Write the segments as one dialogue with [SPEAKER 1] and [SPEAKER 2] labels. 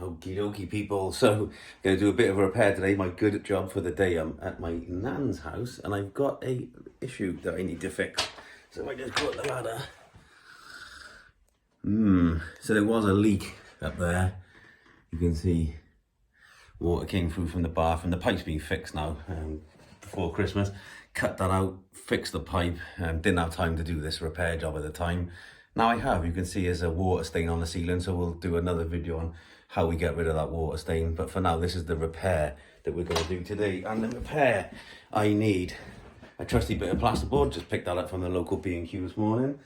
[SPEAKER 1] Okie dokie people, so going to do a bit of a repair today. My good job for the day. I'm at my nan's house and I've got a issue that I need to fix. So I just go up the ladder. So there was a leak up there. You can see water came through from the bath and the pipe's been fixed now before Christmas. Cut that out, fixed the pipe, didn't have time to do this repair job at the time. Now I have. You can see there's a water stain on the ceiling, so we'll do another video on how we get rid of that water stain. But for now, this is the repair that we're going to do today. And the repair, I need a trusty bit of plasterboard. Just picked that up from the local B&Q this morning.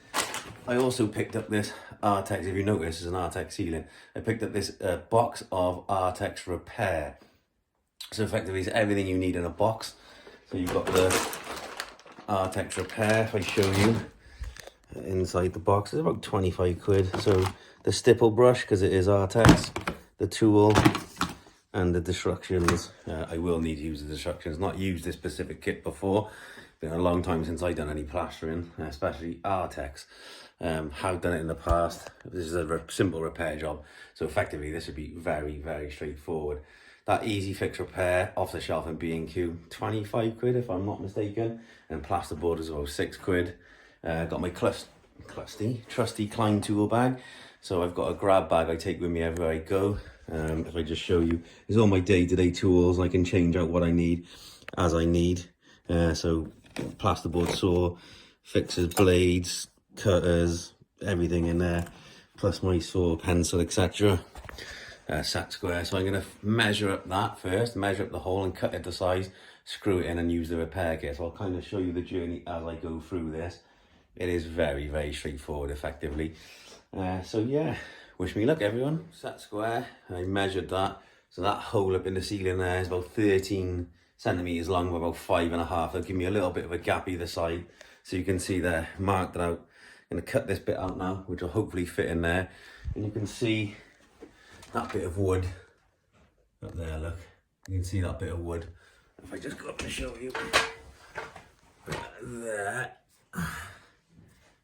[SPEAKER 1] I also picked up this artex. If you notice, it's an artex ceiling. I picked up this box of artex repair. So effectively, it's everything you need in a box. So you've got the artex repair. If I show you inside the box, it's about 25 quid. So the stipple brush, because it is artex, the tool, and the destructions. I will need to use the destructions. Not used this specific kit before. Been a long time since I've done any plastering, especially artex. Have done it in the past. This is a simple repair job, so effectively this would be very, very straightforward. That easy fix repair off the shelf in B&Q, 25 quid if I'm not mistaken, and plasterboard is about 6 quid. Got my trusty Klein tool bag, so I've got a grab bag I take with me everywhere I go. If I just show you, there's all my day-to-day tools. I can change out what I need as I need. So plasterboard saw, fixers, blades, cutters, everything in there, plus my saw, pencil, etc. Sat square. So I'm going to measure up that first, measure up the hole and cut it to size, screw it in and use the repair kit. So I'll kind of show you the journey as I go through this. It is very, very straightforward effectively. So yeah, wish me luck everyone. Sat square, I measured that. So that hole up in the ceiling there is about 13 centimeters long, about 5.5. That'll give me a little bit of a gap either side. So you can see there, marked it out. I'm going to cut this bit out now, which will hopefully fit in there. And you can see that bit of wood up there, look. You can see that bit of wood. If I just go up and show you. There.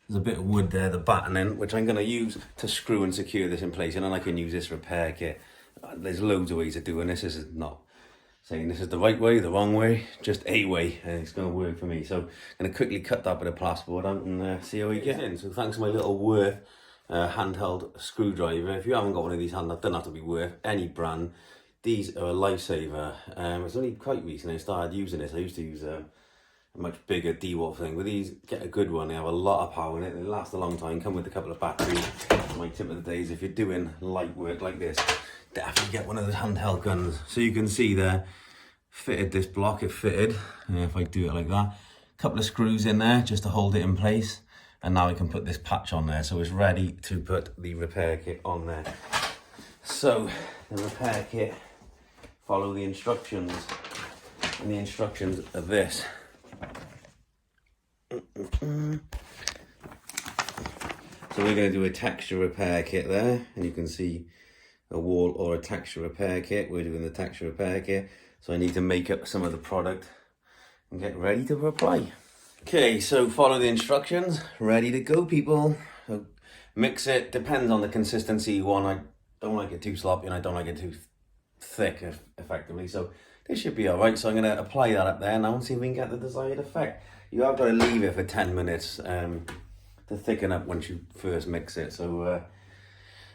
[SPEAKER 1] There's a bit of wood there, the battening, which I'm going to use to screw and secure this in place. And then I can use this repair kit. There's loads of ways of doing this. This is not saying this is the right way, the wrong way, just a way, and it's going to work for me. So I'm going to quickly cut that bit of plasterboard out and see how we get in. So thanks to my little Worth handheld screwdriver. If you haven't got one of these handheld, doesn't have to be Worth, any brand. These are a lifesaver. It's only quite recent I started using this. I used to use a much bigger DeWalt thing. With these, get a good one. They have a lot of power in it. They last a long time. Come with a couple of batteries. My tip of the day is if you're doing light work like this, definitely get one of those handheld guns. So you can see there, fitted this block, it fitted. If I do it like that, a couple of screws in there just to hold it in place. And now I can put this patch on there. So it's ready to put the repair kit on there. So the repair kit, follow the instructions. And the instructions are this. So we're going to do a texture repair kit there, and you can see a wall or a texture repair kit. We're doing the texture repair kit, so I need to make up some of the product and get ready to apply. Okay, so follow the instructions, ready to go people. So mix it, depends on the consistency you want. I don't like it too sloppy and I don't like it too thick effectively, so this should be all right. So I'm going to apply that up there now and see if we can get the desired effect. You have got to leave it for 10 minutes to thicken up once you first mix it. So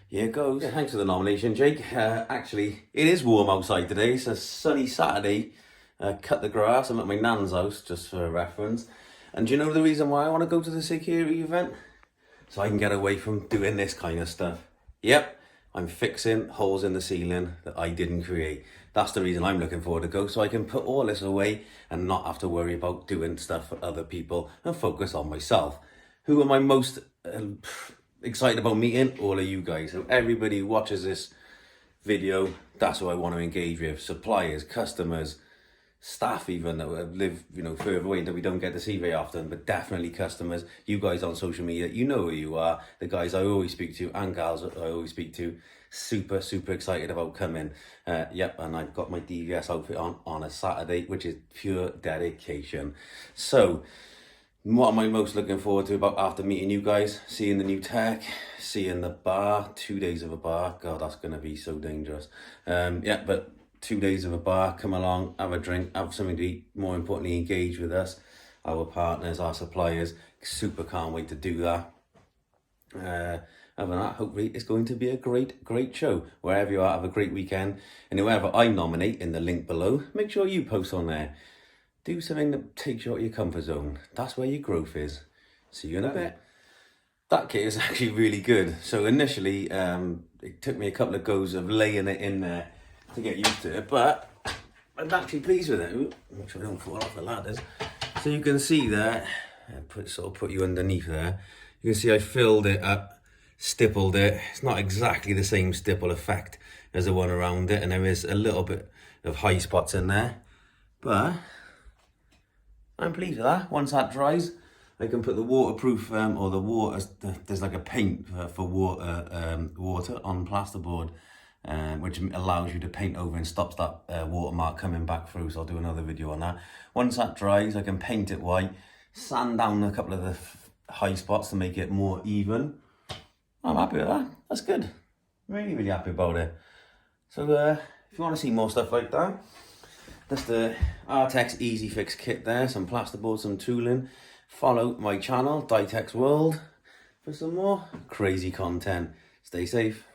[SPEAKER 1] here it goes. Yeah, thanks for the nomination, Jake. Actually, it is warm outside today. It's a sunny Saturday. Cut the grass. I'm at my nan's house, just for reference. And do you know the reason why I want to go to the security event? So I can get away from doing this kind of stuff. Yep, I'm fixing holes in the ceiling that I didn't create. That's the reason I'm looking forward to go, so I can put all this away and not have to worry about doing stuff for other people and focus on myself. Who am I most excited about meeting? All of you guys. So everybody who watches this video, that's who I want to engage with. Suppliers, customers, staff even that live, further away that we don't get to see very often, but definitely customers. You guys on social media, you know who you are. The guys I always speak to and gals I always speak to. Super, super excited about coming. Yep, and I've got my DVS outfit on a Saturday, which is pure dedication. So What am I most looking forward to about after meeting you guys? Seeing the new tech, seeing the bar, 2 days of a bar. God, that's going to be so dangerous. Yeah, but 2 days of a bar, come along, have a drink, have something to eat, more importantly, engage with us, our partners, our suppliers. Super can't wait to do that. Other than that, hopefully it's going to be a great show. Wherever you are, have a great weekend. And whoever I nominate in the link below, make sure you post on there. Do something that takes you out of your comfort zone. That's where your growth is. See you in a bit. That kit is actually really good. So initially, it took me a couple of goes of laying it in there to get used to it, but I'm actually pleased with it. Ooh, make sure I don't fall off the ladders. So you can see there, put you underneath there. You can see I filled it up, stippled it. It's not exactly the same stipple effect as the one around it, and there is a little bit of high spots in there, but I'm pleased with that. Once that dries, I can put the waterproof or the water. There's like a paint for water on plasterboard, which allows you to paint over and stops that watermark coming back through. So I'll do another video on that. Once that dries, I can paint it white, sand down a couple of the high spots to make it more even. I'm happy with that. That's good. Really happy about it. So if you want to see more stuff like that, that's the Artex Easy Fix kit there, some plasterboard, some tooling. Follow my channel, Ditex World, for some more crazy content. Stay safe.